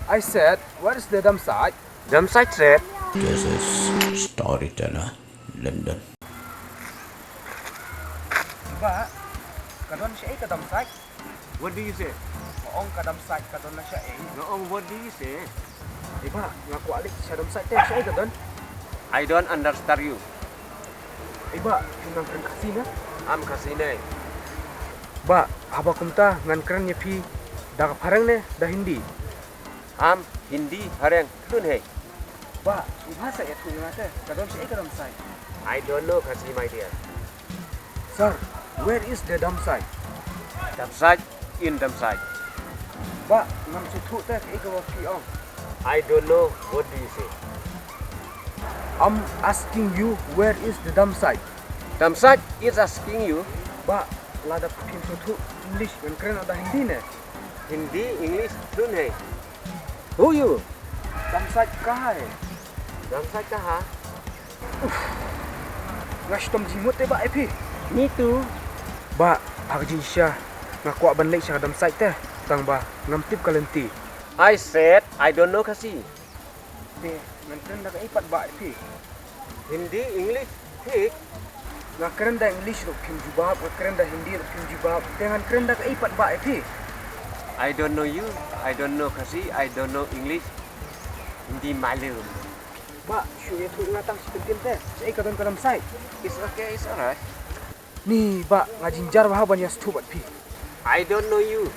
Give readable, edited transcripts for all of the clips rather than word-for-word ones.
I said, where is the dump site? Dump site said, This is Storyteller, London. Ba, kadon siya ka dump site. what do you say? Maong ka dump site kadon na siya No, what do you say? Ba, ngaku alik siya dump site siya kadon. I don't understand you. Ba, nang kren kasina. I'm Kasine. Ba, aba kumta ngan kren nya pi da parang ne da Hindi. I'm Hindi Hareng Tun hey. Ba, bahasa ya tu ngate kadon siya ka dump site. I don't know Kasi my dear. Sir, where is the dump site? Dump site in dump site. Ba, ngam si tu te ka waki ong. I don't know what do you say. I'm asking you where is the dump site? Dump site is asking you Ba, lada pin tu English ngan kren ada Hindi ne. Hindi English Tun hey. Who you? Dump site ka hai. Dump site kaha? Ngash tom jimut te ba epi. Me too. Ba, agji siya ngaku ban lek siya dump site te. Tang ba, ngam tip kalenti. I said I don't know Kasi. Be, ngan kren da ipat ba epi. Hindi English Thick. Nga kren da English ro pin jubab, nga kren da Hindi ro pin jubab. Dengan kren da ipat ba epi. I don't know you. I don't know Kasi. I don't know English. Hindi Malum. Ba, syu ye tu ngatang si pentin te. Siya ka don ka dump site. It's okay. It's alright. Ni ba, ngajinjar ba ban ya stu bat pi. I don't know you.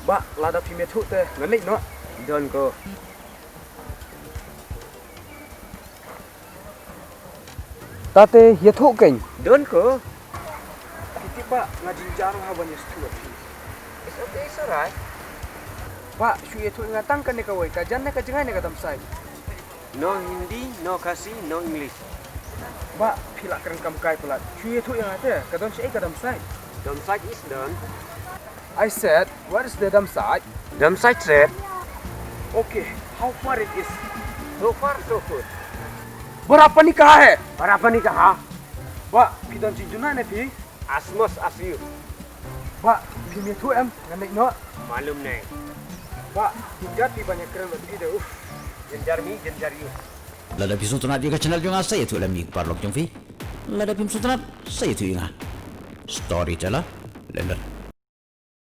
Ba, lada pi me tu te ngan lek no. Don't go. Tate ye tu ken. Don't go. Kiti ba, ngajinjar ba ban ya stu bat pi. It's okay. It's alright. Ba, syu ye tu ngatang kan ne ka wai ka jan ne ka jangai ne ka dump site. No Hindi, no Kasi, no English. Ba, pilak keren kam kai pelat. Syu ye tu yang ada, ka don siya ka dump site. Dump site is done. I said, where is the dump site? Dump site said, Okay, how far it is? so far so good. Berapa ni kah hai? और अपन कहा Ba, pi don juna ne pi. as much as you. Ba, pi me tu em, ngan nek no. मालूम नहीं. Ba, hingga pi banyak keren bat ide. Jenjar me, jenjar you. Lada pisuntunat juga channel juga saya tu lami parlok jong fi. Lada pisuntunat saya tu ingat. Storyteller, London.